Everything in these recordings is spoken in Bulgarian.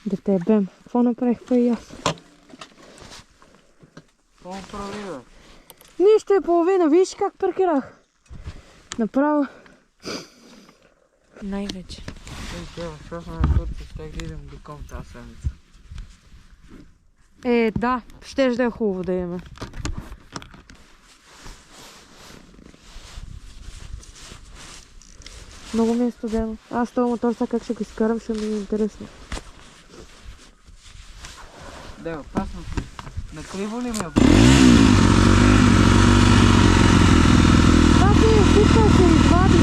Да те ебем. Какво направих па и аз? Какво прави, бе? Нищо е половина. Виж как паркирах. Направо. Най-вече. Що сме на Турция, щях да идем до Ком тази седмица. Да. Щеш да е хубаво да имаме. Много ми е студено. Аз този мотор сега как ще го изкарам, ще ми е интересно. Да, опасно си. Накриво ли ме? Това всичко се извади.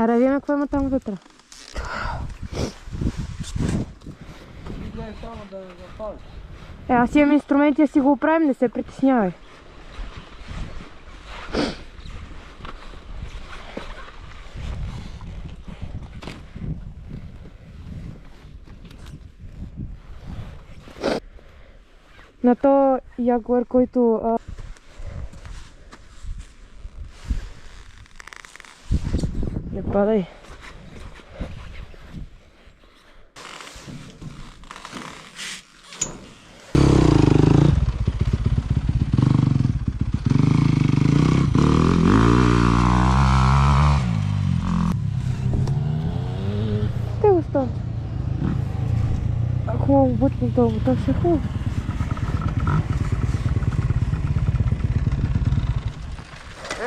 Да видим какво има там вътре. Гледай само да запалиш. Аз имам инструменти, да си го оправим, не се притеснявай. На то ягуар, който... Не падай. Те го става. Хубаво бутни долу, то ще е хубаво.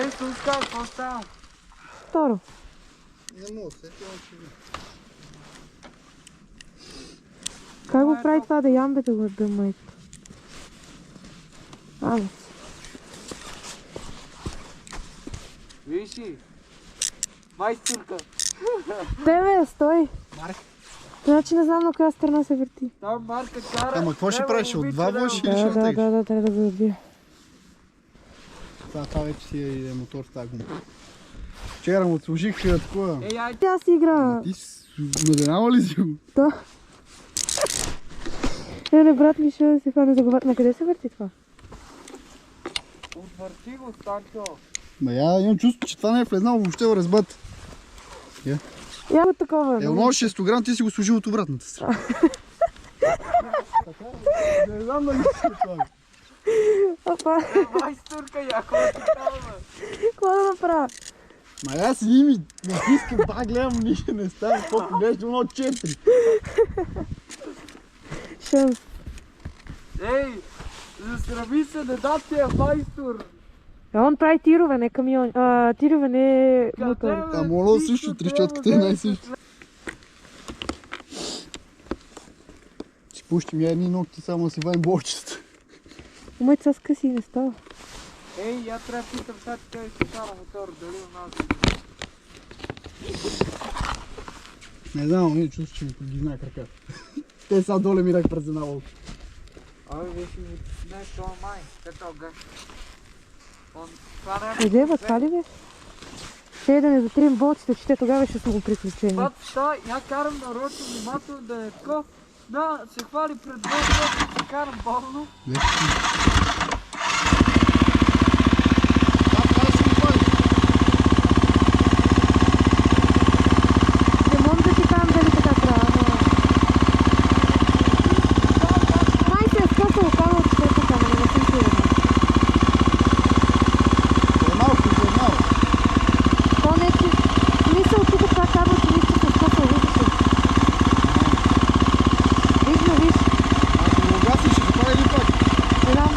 Ей, слушай, какво става? Второ. Не мога, сети още ви. Как го прави това да ям, бе, да го отбим, майко? Абе. Виж си. Майстурка. Тебе, стой. Марк. Значи не знам на коя страна се върти. Там Марка кара. Ама какво ще правиш? От два вълши или ще Да, натегаш? трябва да го отбия. Това вече си е мотор с тази гума. Вчера му служих такова. Ей, ай. Тя си игра. Ти наденава ли си го? Да. Не, брат ми ще се хване за главата. На къде се върти това? Отвърти го, Станчо. Ма я имам чувство, че това не е влезнало въобще в резбата. Я го такова. Е, оно 600 грам ти си го служил от обратната страна. Не знам дали си това. Опа, Майстурка, яко ти става. какво да направя? Ма аз си ми не искам да гледам, нищо не става, колко нещо, но 4. Ще... Ей, засрави се, не да ти е майстор. Он прави тирове, не камион. Тирове, не мотори. А моля също, трещотката е най-също. Ще пущим я едни ногти, само да си вадим борчета. Умай с къси не става. Ей, я трябва да питам сега, че той се кара мотор, дали у нас. Не знам, не чувствам, че ми ги знае краката. Те сега доле ми дах през една волка. Абе, виж ми нещо май, като гаш. Това не е... Иде, бе, това ли бе? Ще да не затрием болците, че те тогава ще са го приключени. Бат, я карам нарочно внимателно да е такова. Да, се хвали пред болците, се карам бавно. Не мога да ти кажам дали така трябва, но... Май се е скъсало камък, че е тук, но не съм сигурна. То не че... Мисъл тук това камък, че нищо се е скъсало, виждаш ли? Виж. Ако го гасиш, ще запали ли пак? Не знам.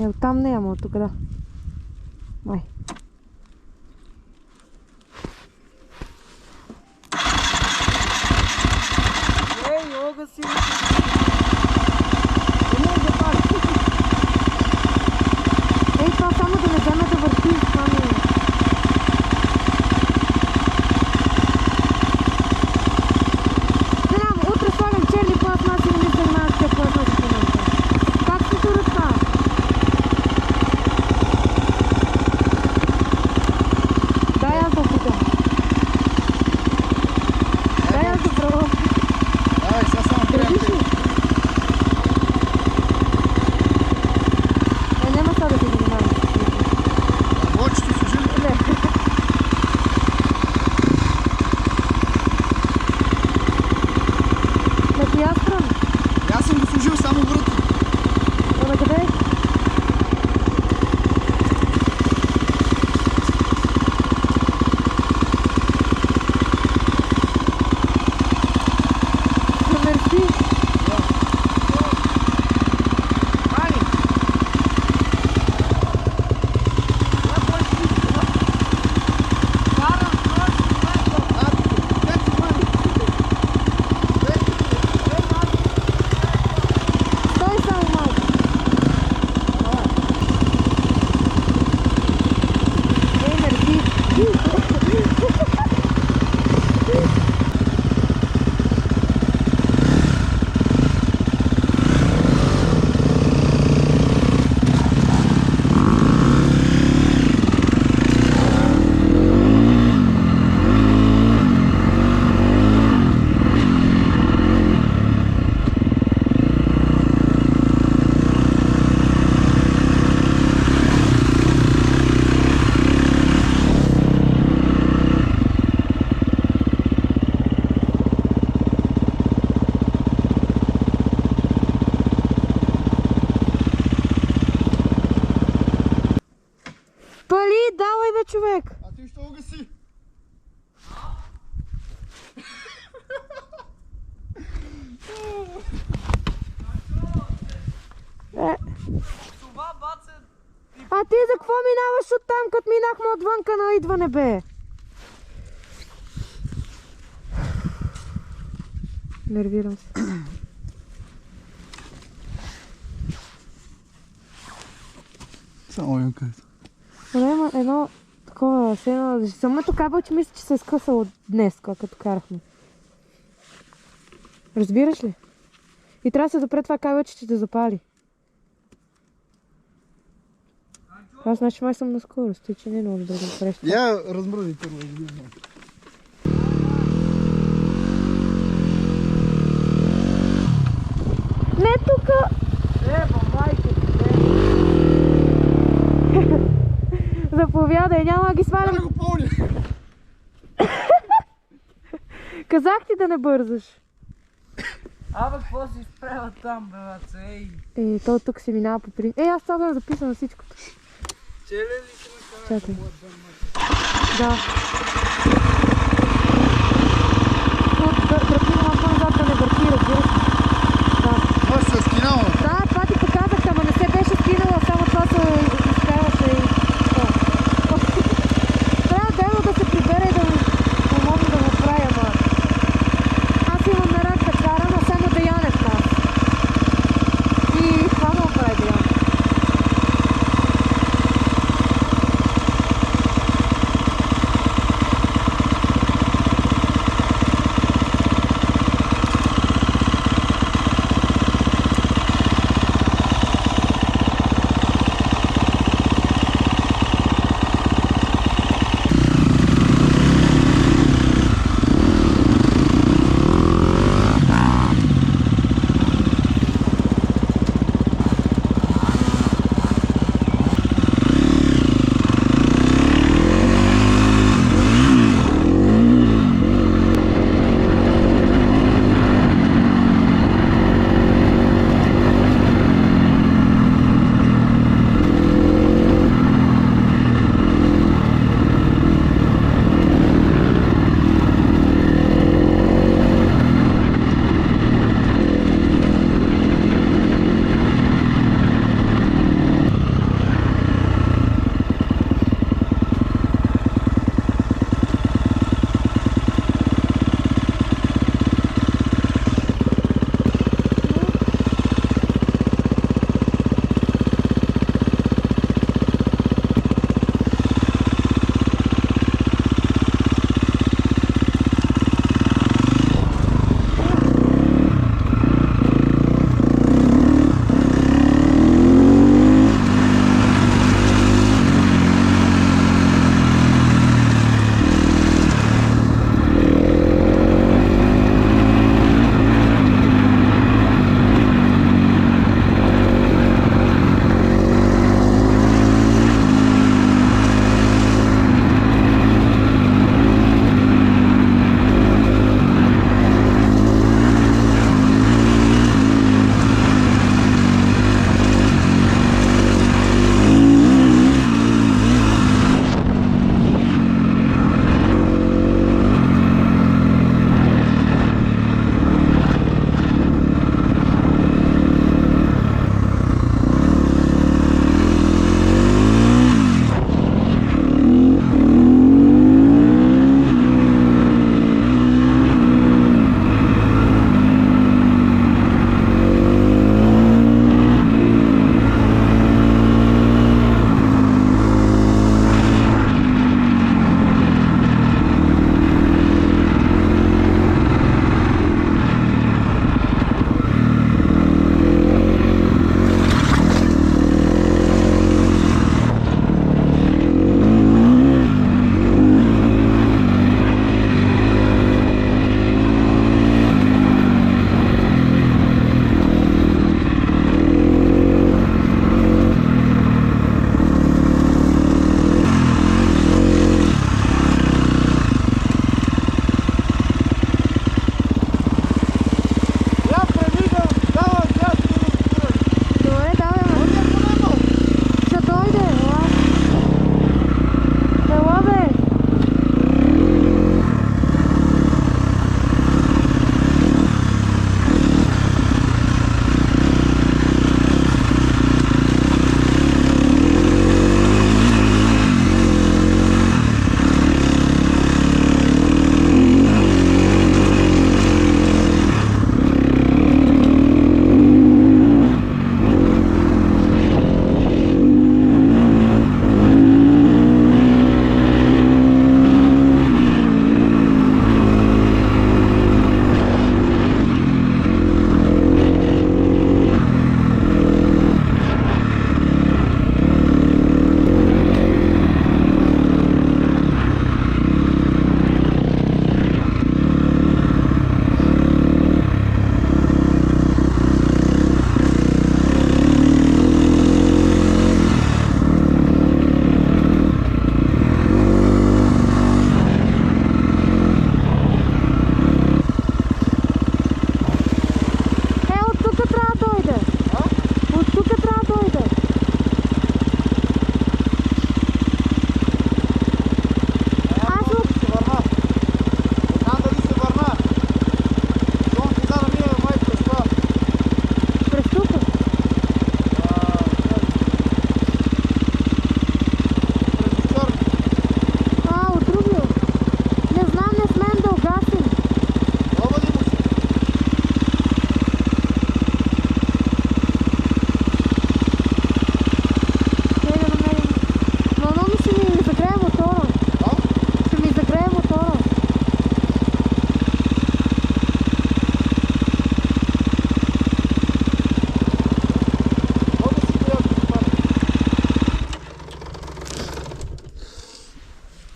Оттам не, ама от тук да. Май. Ей, ога си! Ей, това само да не вземе да върти, това не е. Не знам, утре слагам черни пластмаси и не се занимавам с тези пластмаси в момента. Как се тура това? Дай аз да опитам. Дай аз да пробвам. Ай, сега само Държиш трябва. ли? Няма сега да се занимавам. Лочето служи ли? Не. На коя страна? Аз съм го служил само врата. А на къде? На мерси. Мани! Я почти това. Карам нощ, Стой само малко. Ей, мерси. Пали, давай бе, човек. А ти що го гаси? това баце. А ти за какво минаваш оттам, като минахме отвънка на идване, бе? Нервирам се. Само юнката. Време едно такова, самото кабелче мисля, че се е скъсало днес, като карахме. Разбираш ли? И трябва да се допре това кабелче, че те запали. Аз значи май съм на скорост, и че не е много добре да го правиш. Я размръди първо. да видим. Не тука! Майка, Заповядай, няма да ги Дай свалям. да го пълня. Казах ти да не бързаш. абе, какво си спрела там, бе, баце, ей? То тук се минава по принцип. Аз това да записам на всичкото. Челе ли си на това? Чакай. Да. От върху на по-назад да не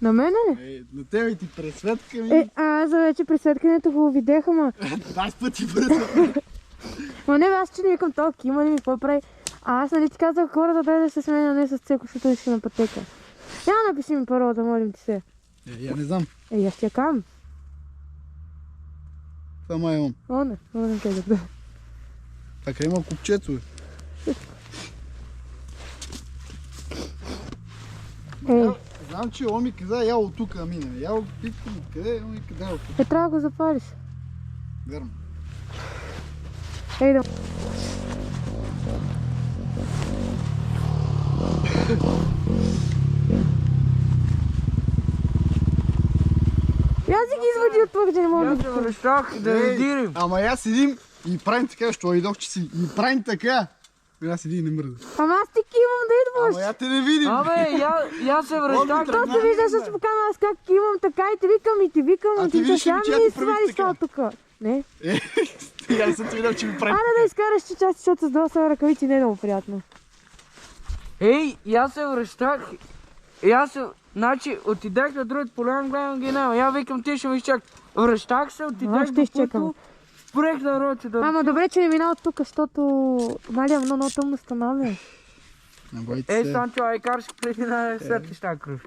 На мене ли? На тебе ти пресветка ми. Аз вече при светкането го видях, ама... 20 пъти пресветка. Ма не, аз че не викам толкова, има ли ми какво прави? Аз нали ти казах хората трябва да се сменя, не с Цеко, защото ще на пътека. Я напиши ми първо, да молим ти се. Я не знам. Аз ти я кам. Това май имам. Не казах, да. Така има купчето. Знам, че он ми каза, я от тук минем. Я питам къде, он ми къде от тук. Трябва да го запалиш. Верно. Ей да. Аз си ги извади от тук, че не мога да Аз се връщах да видирим. Ама я седим и правим така, що идох, че си. И правим така. Я седи и не мръда. Ама аз ти кимам да идваш. Ама я те не видим. Абе, я се връщах. То се виждаш, ще покана аз как кимам така и те викам А и ти ти видиш ли, сега че ми аз ти правих свалиш така? това тук. Не? Аз съм ти видял, че ми прави. Айде да изкараш че части, защото с два са ръкавици не е много приятно. Ей, аз се връщах. Значи, отидах на другата поляна, гледам ги няма. Я викам, ти ще ми изчак. Връщах се, отидах ще до изчакам. пътко. Спрех на Роче да... Ама добре, че не мина от тук, защото нали е много тъмно станови. Не бойте Ей, се. Санчо, айкар ще преди на светлища кръв.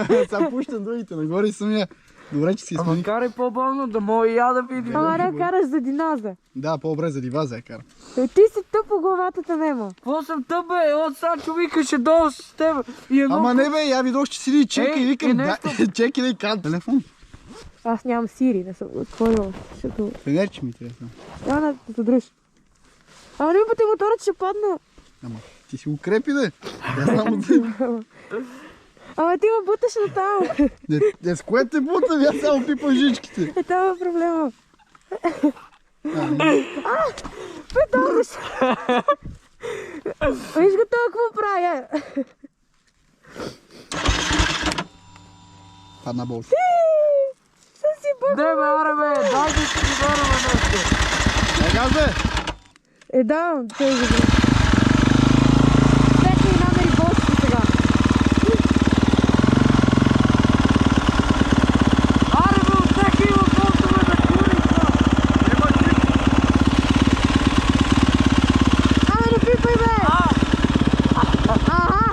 Сега пущам другите нагоре и съм я. Добре, че си Ама смени. карай по-бавно, да мога и я да видим. Ама не караш за диноза. Да, по-добре за диваза я кара. Ти си тъпо главата те нема. Какво съм тъп, бе? От Санчо викаше долу с теб. И едно... Ама не бе, я видох, че седи и чека Ей, и викам, и да, нещо- чека и кара телефон. Аз нямам Сири, не съм го отворила, защото... Фенерче ми интересно. Я да задръж. Ама не ми пъти моторът ще падна. Ама ти си укрепи да. Я само да. Ама ти ме буташ на там. Не, с което те бутам, аз само пипам жичките. Това е проблема. Петълнеш. Виж го това какво правя. Падна бол. Съм си бък. Дай ме, аре бе, дай да си ги върваме нещо. Не газе! Да, той го бък. След ми намери болчето сега. Аре бе, отсеки има колко ме да кури това. Ама не пипай бе. Ага.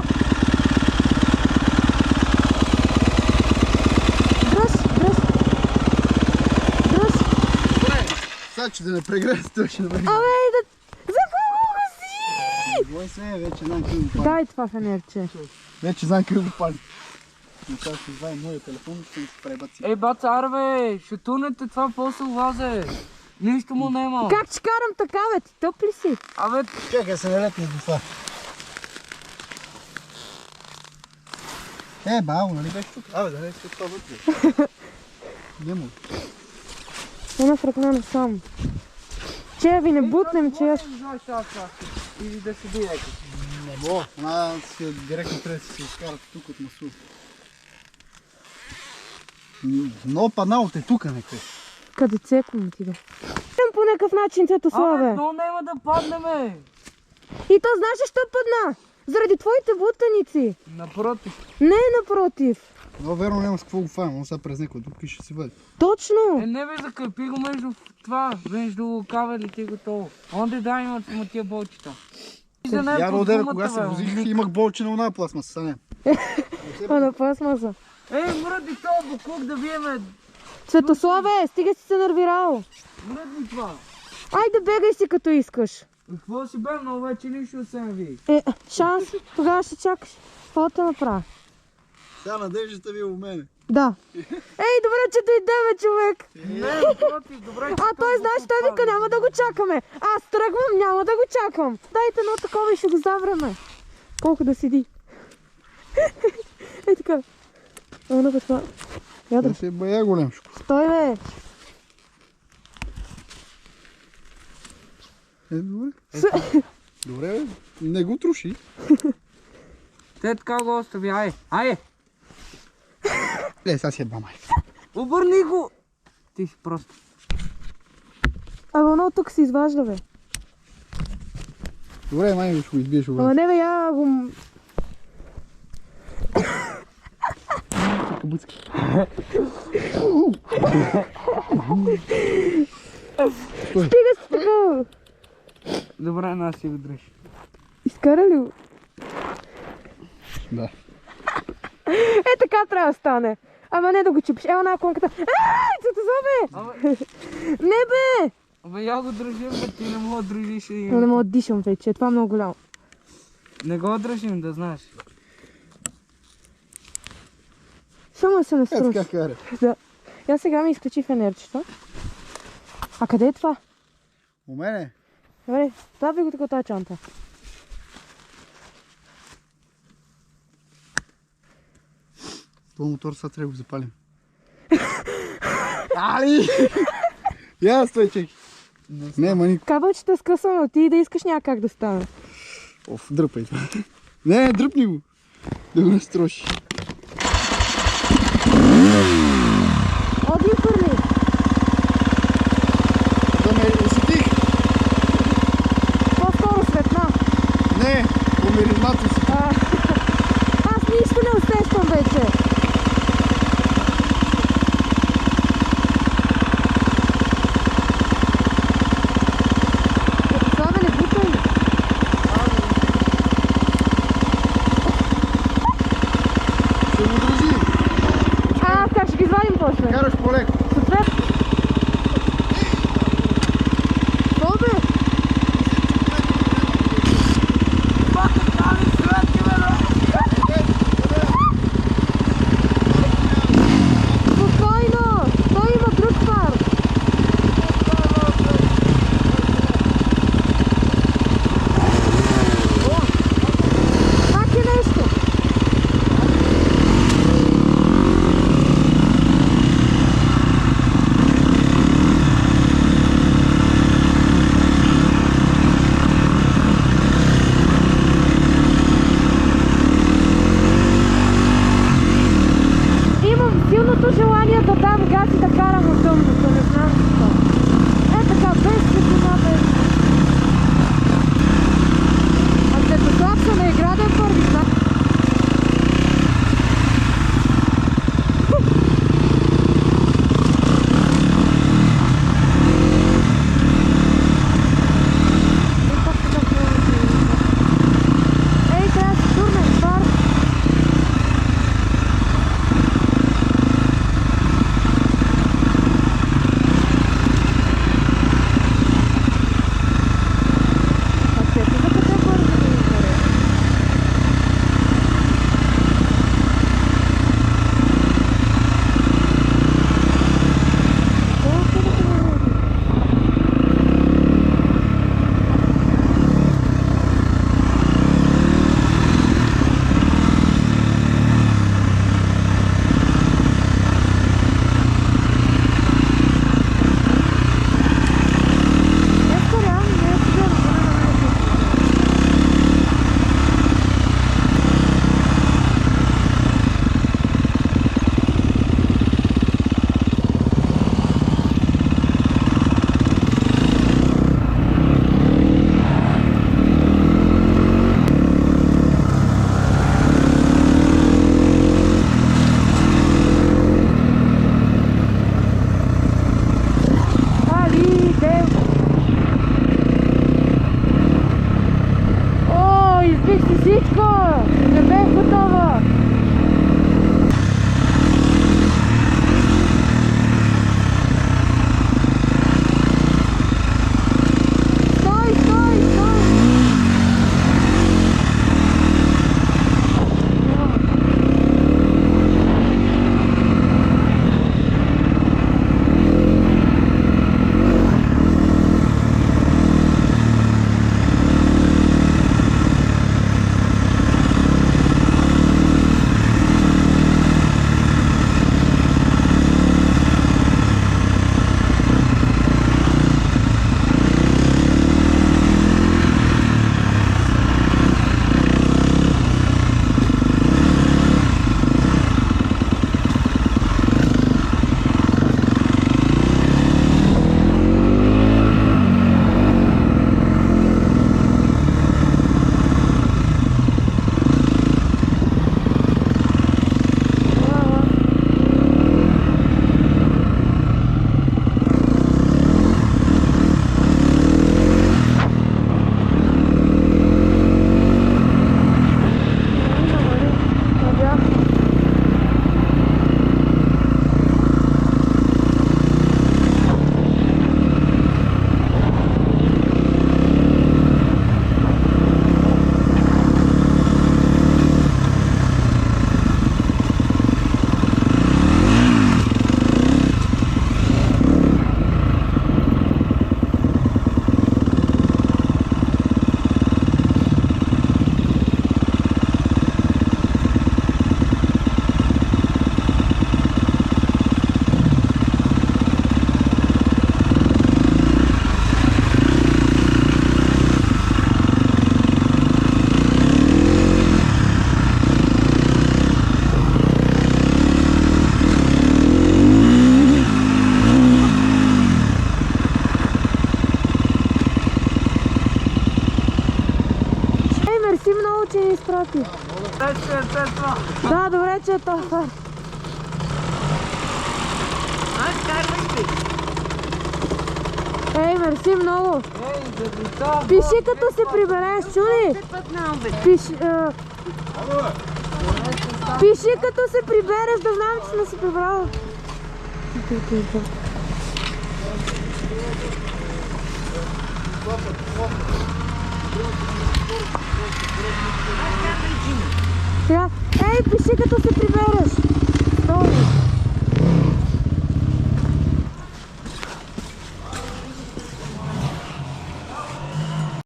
Дръж. Сега, че да не прегрея, той ще направи. Абе, да... За кого си? Бой се, вече знам къде го пали. Дай това фенерче. Вече знам къде го пали. Но сега ще извадя моя телефон, ще ми се пребаци. Ей, баца, аре бе, ще тунете това после влазе. Нищо му нема. Как че карам така, бе? Ти тъп ли си? Абе, Чакай се налетни до това. Бао, нали беше тук? Абе, да не си това вътре. Не мога. Една фръкна на сам. Че я ви не бутнем, че аз... Или да седи леко. Не мога. Она си директно трябва да се изкарат тук от масу. Много паднало те тук някъде. Къде Цеко му отиде? Идем по някакъв начин, Абе, Цветославе. то няма да паднеме. И то знаеш защо падна? Заради твоите бутаници. Напротив. Не напротив. Но верно няма с какво го фаем, он сега през някой тук и ще се вади. Точно. Не бе, закрепи го между това, между кабелите и готово. Онде да имат му тия болчета. И за нея Я под до деве, гумата, кога се бе, возих, ник. имах болче на една пластмаса, са не. А на пластмаса. Ей, мръдни това буклук да биеме. Цветославе, стига си се нервирал. Мръдни това. Айде бегай си като искаш. И какво си бе, но вече нищо се не ви. Шанс, тогава ще чакаш. Какво да направя? Сега надеждата ви е у мене. Да. Ей, добре, че дойде, бе, човек. Не, напротив, добре. А той знаеш, той вика, няма да го чакаме. Аз тръгвам, няма да го чакам. Дайте едно такова и ще го завреме. Колко да седи. Ей така. Едно бе това. Ядра. Да се бая големшко. Стой, бе. Добре. Добре, бе. Не го труши. Те така го остави, ай. Ай, Сега си едва май. обърни го. Ти си просто. Абе, оно тук се изважда, бе. Добре, май ще го избиеш Ама обратно. не, бе, я го... буцки. Стига си такова! Добре, нас си го дръж. Изкара ли го? Да. Е, така трябва да стане. Ама не да го чупиш. Ева на конката. Цето зобе! Не бе! Абе, я го дръжим, бе, ти не мога да дръжиш. Не мога да дишам вече, това е много голямо. Не го дръжим, да знаеш. Само да се Е, наструши. така кара. Да. Я сега ми изключи фенерчето. А къде е това? У мене? Добре, слагай го тук от тази чанта. Това мотор сега трябва да го запалим. Али! Я, стой, чеки. Не, манико. Кабелчето е скъсано, ти да искаш някак да стане. Оф, дръпай това. Не, дръпни го. Да го настроши. Оди хвърли. Да ме усетих. По-скоро светна. Не, помиризмато си. Аз нищо не усещам вече. Славе, не бутай ли? Ще го държи. Как ще ги извадим после? Караш по-леко. Супер. Славе! Бака, кали се! че ни изпрати. Да, добре, че е то факт. Ей, мерси много. Пиши като се прибереш, чули? Пиши като се прибереш, да знам, че сме се прибрали. Ей, пиши като се прибереш.